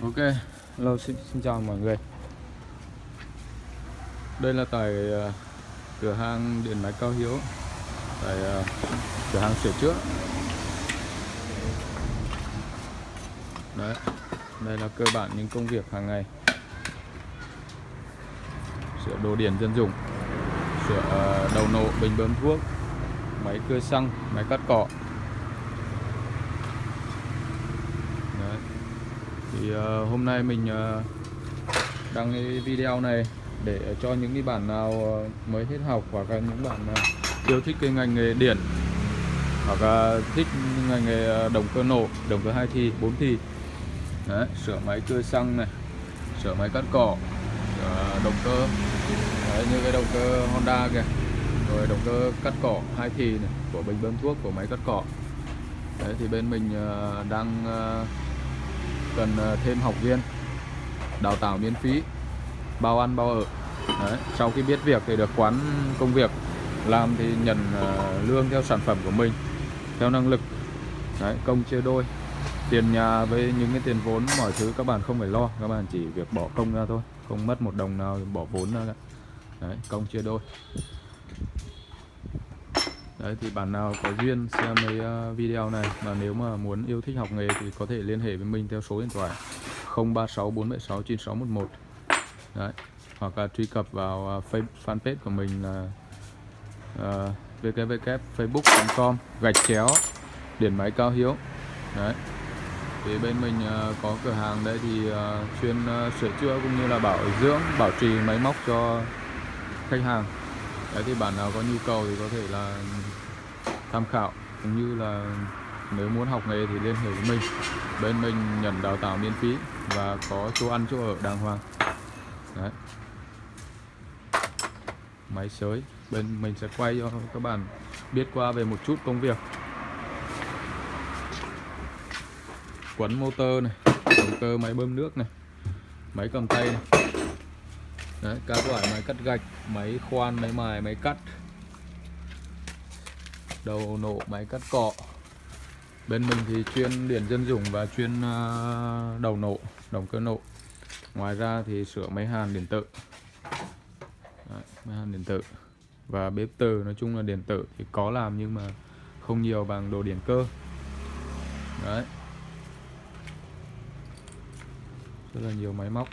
Ok, hello, xin chào mọi người. Đây là tại cửa hàng điện máy Cao Hiếu, tại cửa hàng sửa chữa. Đấy, đây là cơ bản những công việc hàng ngày. Sửa đồ điện dân dụng, sửa đầu nổ, bình bơm thuốc, máy cưa xăng, máy cắt cỏ. Đấy. Thì hôm nay mình đăng cái video này để cho những cái bạn nào mới hết học, hoặc là những bạn yêu thích cái ngành nghề điện, hoặc là thích ngành nghề động cơ nổ, động cơ 2 thì 4 thì. Đấy, sửa máy cưa xăng này, sửa máy cắt cỏ, sửa động cơ. Đấy, như cái động cơ Honda kìa, rồi động cơ cắt cỏ 2 thì này, của bình bơm thuốc, của máy cắt cỏ. Đấy, thì bên mình đang cần thêm học viên, đào tạo miễn phí, bao ăn bao ở. Đấy, sau khi biết việc thì được quán công việc, làm thì nhận lương theo sản phẩm của mình, theo năng lực. Đấy, công chia đôi, tiền nhà với những cái tiền vốn, mọi thứ các bạn không phải lo, các bạn chỉ việc bỏ công ra thôi, không mất một đồng nào bỏ vốn ra cả. Đấy, công chia đôi. Đấy, thì bạn nào có duyên xem cái video này mà nếu mà muốn yêu thích học nghề thì có thể liên hệ với mình theo số điện thoại 036 476 9611. Đấy, hoặc là truy cập vào fanpage của mình là www.facebook.com điện máy Cao Hiếu. Đấy, thì bên mình có cửa hàng đây thì chuyên sửa chữa cũng như là bảo dưỡng, bảo trì máy móc cho khách hàng. Đấy, thì bạn nào có nhu cầu thì có thể là tham khảo, cũng như là nếu muốn học nghề thì liên hệ với mình. Bên mình nhận đào tạo miễn phí và có chỗ ăn chỗ ở đàng hoàng. Đấy, máy xới bên mình sẽ quay cho các bạn biết qua về một chút công việc. Quấn motor này, động cơ máy bơm nước này, máy cầm tay này. Đấy, các loại máy cắt gạch, máy khoan, máy mài, máy cắt, đầu nổ, máy cắt cỏ. Bên mình thì chuyên điện dân dụng và chuyên đầu nổ, động cơ nổ. Ngoài ra thì sửa máy hàn điện tử. Đấy, máy hàn điện tử và bếp từ, nói chung là điện tử thì có làm nhưng mà không nhiều bằng đồ điện cơ. Đấy, rất là nhiều máy móc,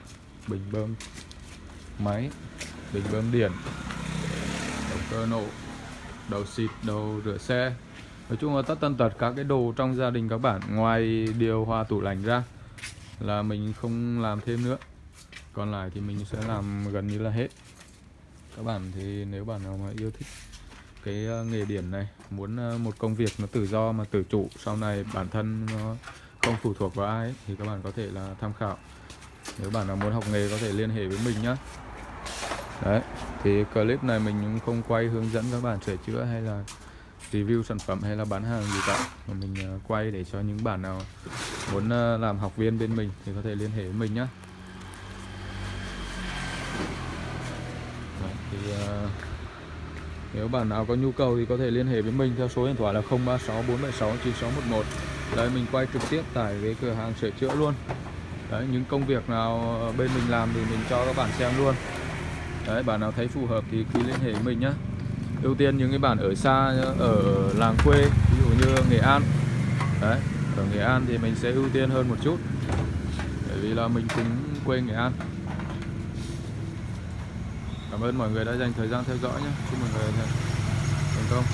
bình bơm máy, bình bơm điện, động cơ nổ, đầu xịt, đầu rửa xe. Nói chung là tất tần tật các cái đồ trong gia đình các bạn, ngoài điều hòa tủ lạnh ra là mình không làm thêm nữa. Còn lại thì mình sẽ làm gần như là hết. Các bạn thì nếu bạn nào mà yêu thích cái nghề điện này, muốn một công việc nó tự do mà tự chủ, sau này bản thân nó không phụ thuộc vào ai ấy, thì các bạn có thể là tham khảo. Nếu bạn nào muốn học nghề có thể liên hệ với mình nhé. Đấy, thì clip này mình cũng không quay hướng dẫn các bạn sửa chữa hay là review sản phẩm hay là bán hàng gì cả, mà mình quay để cho những bạn nào muốn làm học viên bên mình thì có thể liên hệ với mình nhé. Đấy, thì nếu bạn nào có nhu cầu thì có thể liên hệ với mình theo số điện thoại là 036 476 9611. Đây, mình quay trực tiếp tại cái cửa hàng sửa chữa luôn. Đấy, những công việc nào bên mình làm thì mình cho các bạn xem luôn. Đấy, bạn nào thấy phù hợp thì cứ liên hệ với mình nhé. Ưu tiên những cái bạn ở xa, ở làng quê, ví dụ như Nghệ An. Đấy, ở Nghệ An thì mình sẽ ưu tiên hơn một chút, bởi vì là mình cũng quê Nghệ An. Cảm ơn mọi người đã dành thời gian theo dõi nhé. Chúc mọi người thành công.